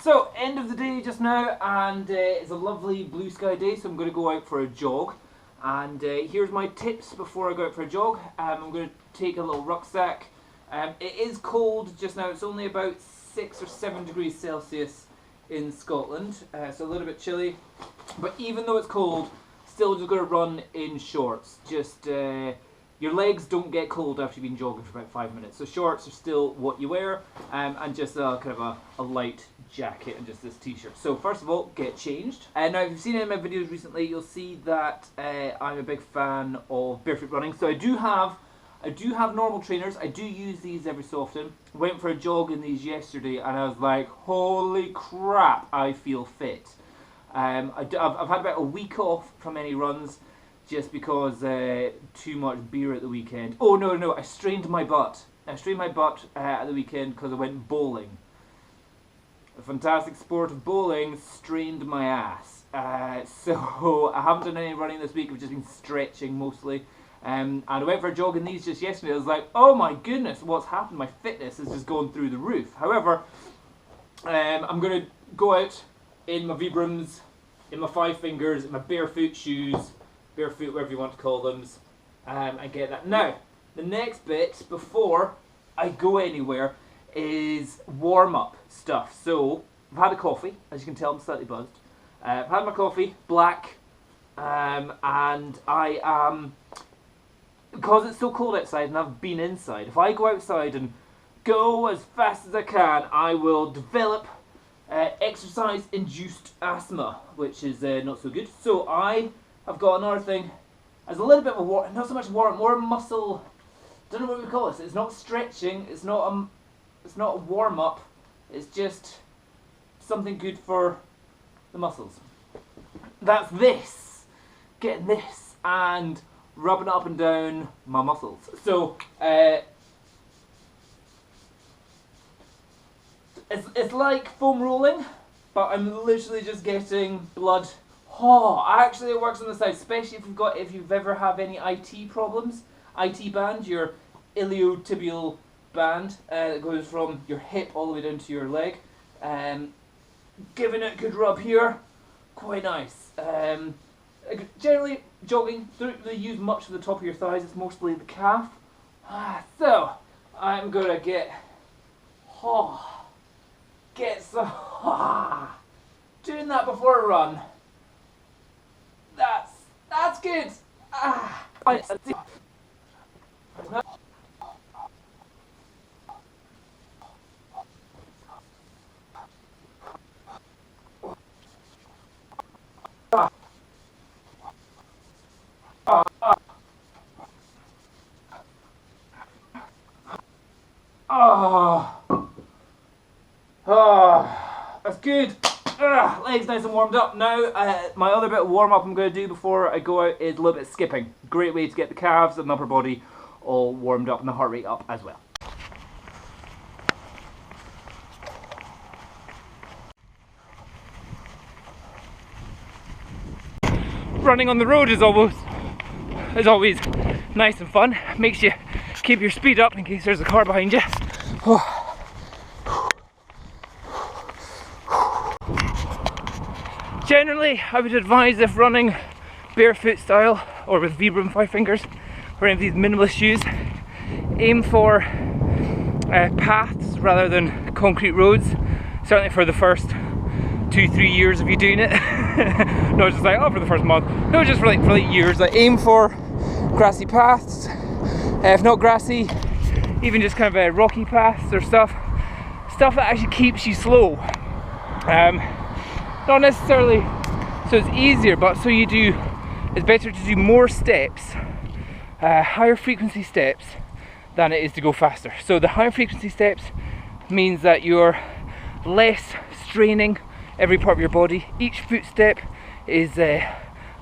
So, end of the day just now, and it's a lovely blue sky day, so I'm going to go out for a jog. And here's my tips before I go out for a jog. I'm going to take a little rucksack. It is cold just now, it's only about 6 or 7 degrees Celsius in Scotland, so a little bit chilly. But even though it's cold, still just going to run in shorts. Just your legs don't get cold after you've been jogging for about 5 minutes. So shorts are still what you wear, and just kind of a light jacket and just this t-shirt. So first of all, get changed. Now if you've seen any of my videos recently, you'll see that I'm a big fan of barefoot running. So I do have normal trainers. I do use these every so often. Went for a jog in these yesterday and I was like, holy crap, I feel fit. I've had about a week off from any runs just because too much beer at the weekend. Oh no, I strained my butt. I strained my butt at the weekend because I went bowling. The fantastic sport of bowling strained my ass. So I haven't done any running this week. I've just been stretching mostly. And I went for a jog in these just yesterday. I was like, oh my goodness, what's happened? My fitness has just gone through the roof. However, I'm going to go out in my Vibrams, in my 5 fingers, in my barefoot shoes, barefoot, whatever you want to call them, and get that. Now, the next bit before I go anywhere is warm-up stuff. So, I've had a coffee. As you can tell, I'm slightly buzzed. I've had my coffee, black, and I am, because it's so cold outside and I've been inside, if I go outside and go as fast as I can, I will develop exercise-induced asthma, which is not so good. So I have got another thing, as a little bit of a not so much more muscle, don't know what we call this. It's not stretching, it's not a warm-up, it's just something good for the muscles. That's this, getting this and rubbing up and down my muscles. So it's like foam rolling, but I'm literally just getting blood. Oh, actually it works on the side, especially if you've ever had any IT problems. IT band, your iliotibial band that goes from your hip all the way down to your leg. Giving it a good rub here, quite nice. Generally jogging, don't really use much of the top of your thighs, it's mostly the calf. So I'm gonna get some doing that before a run. That's good. That's good. Legs nice and warmed up. Now, my other bit of warm up I'm going to do before I go out is a little bit of skipping. Great way to get the calves and the upper body all warmed up and the heart rate up as well. Running on the road is always nice and fun. Makes you keep your speed up in case there's a car behind you. Generally, I would advise, if running barefoot style or with Vibram 5 fingers or any of these minimalist shoes, aim for paths rather than concrete roads. Certainly for the first 2-3 years of you doing it. Not just like, oh, for the first month. No, just for like years. Like, aim for grassy paths. If not grassy, even just kind of rocky paths or stuff that actually keeps you slow. Not necessarily so it's easier, but so you do, it's better to do more steps, higher frequency steps, than it is to go faster. So the higher frequency steps means that you're less straining every part of your body. Each footstep is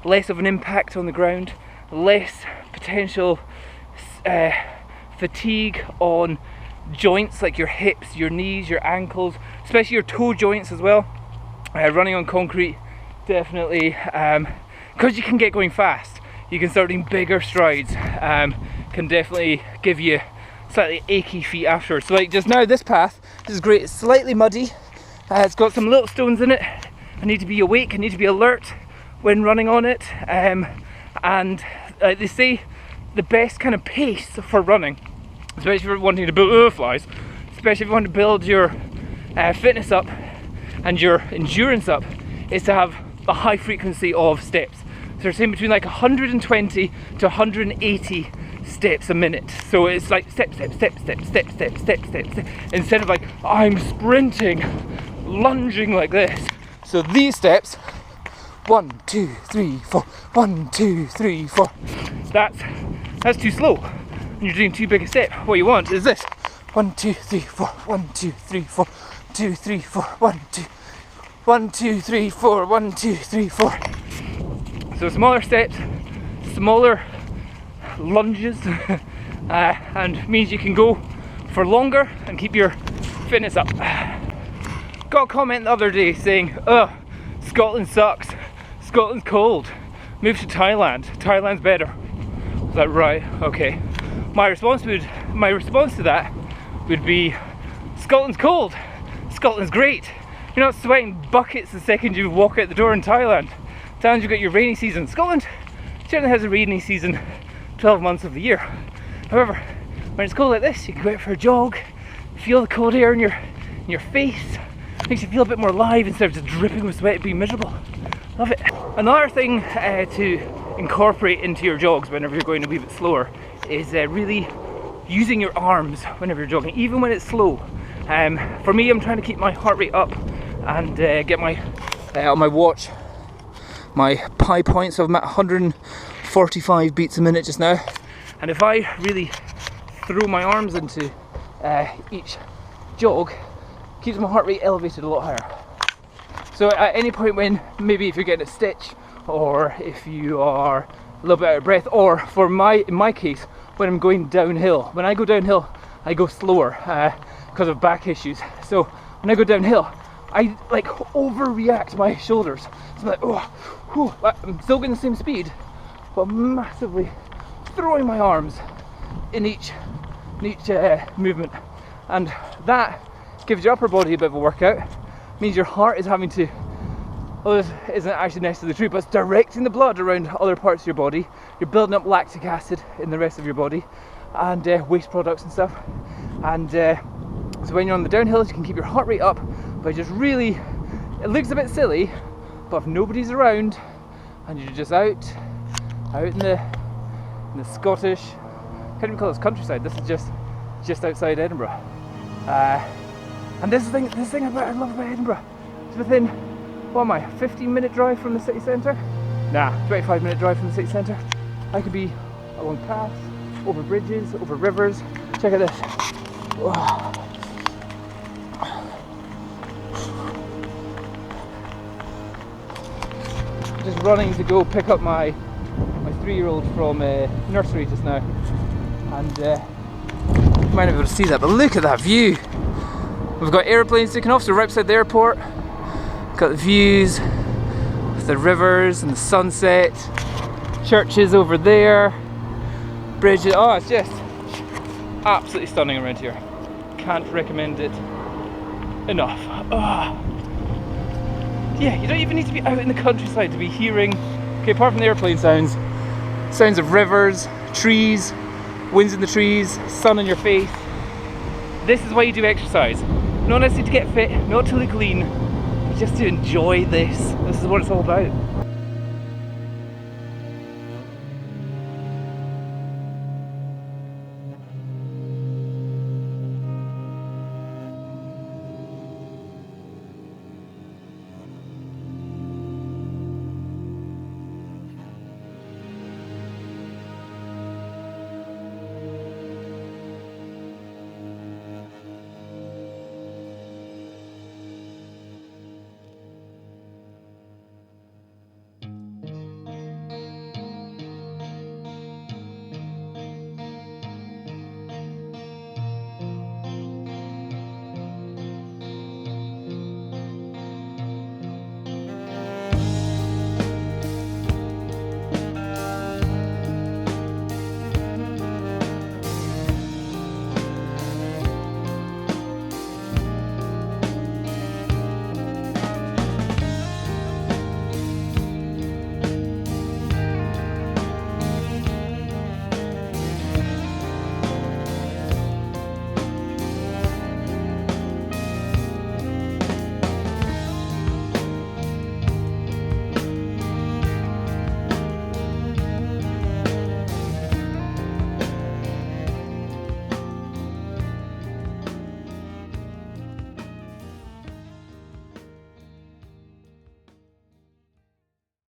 less of an impact on the ground, less potential fatigue on joints like your hips, your knees, your ankles, especially your toe joints as well. Running on concrete, definitely, because you can get going fast, you can start doing bigger strides, can definitely give you slightly achy feet afterwards. So like just now, this path, this is great, it's slightly muddy, It's got some little stones in it. I need to be awake, I need to be alert when running on it. And they say the best kind of pace for running, especially if you're wanting to build flies, especially if you want to build your fitness up and your endurance up, is to have a high frequency of steps. So they're saying between like 120 to 180 steps a minute. So it's like step, step, step, step, step, step, step, step, step, instead of like I'm sprinting, lunging like this. So these steps, 1, 2, 3, 4, 1, 2, 3, 4. That's too slow. And you're doing too big a step. What you want is this: 1, 2, 3, 4, 1, 2, 3, 4, 2, 3, 4, 1, 2, 1, 2, 3, 4, 1, 2, 3, 4. So smaller steps, smaller lunges, and means you can go for longer and keep your fitness up. Got a comment the other day saying, "Oh, Scotland sucks. Scotland's cold. Move to Thailand. Thailand's better." I was like, right, okay. My response to that would be, Scotland's cold. Scotland's great. You're not sweating buckets the second you walk out the door in Thailand. Thailand, you've got your rainy season. Scotland certainly has a rainy season 12 months of the year. However, when it's cold like this, you can go out for a jog, feel the cold air in your face. Makes you feel a bit more alive instead of just dripping with sweat and being miserable. Love it. Another thing to incorporate into your jogs whenever you're going a wee bit slower is really using your arms whenever you're jogging, even when it's slow. For me, I'm trying to keep my heart rate up and get my on my watch my pi points. So I'm at 145 beats a minute just now, and if I really throw my arms into each jog, keeps my heart rate elevated a lot higher. So at any point when, maybe if you're getting a stitch, or if you are a little bit out of breath, or in my case, when I'm going downhill. When I go downhill, I go slower because of back issues. So when I go downhill, I like overreact my shoulders. So I'm like, oh, whew. I'm still getting the same speed, but massively throwing my arms in each movement, and that gives your upper body a bit of a workout. Means your heart is having to, well, this isn't actually necessarily true, but it's directing the blood around other parts of your body. You're building up lactic acid in the rest of your body, and waste products and stuff. And so when you're on the downhills, you can keep your heart rate up by just really, it looks a bit silly, but if nobody's around and you're just out in the Scottish, can't even call this countryside, this is just outside Edinburgh. And this thing I love about Edinburgh, it's within, what am I, 15-minute drive from the city centre? Nah, 25-minute drive from the city centre. I could be along paths, over bridges, over rivers. Check out this. Whoa. Just running to go pick up my 3-year-old from nursery just now, and you might not be able to see that, but look at that view. We've got airplanes taking off, so we're outside the airport. Got the views of the rivers and the sunset, churches over there, bridges. Oh, it's just absolutely stunning around here. Can't recommend it enough. Oh. Yeah, you don't even need to be out in the countryside to be hearing, okay, apart from the airplane sounds of rivers, trees, winds in the trees, sun in your face. This is why you do exercise. Not necessarily to get fit, not to look lean, but just to enjoy this. This is what it's all about.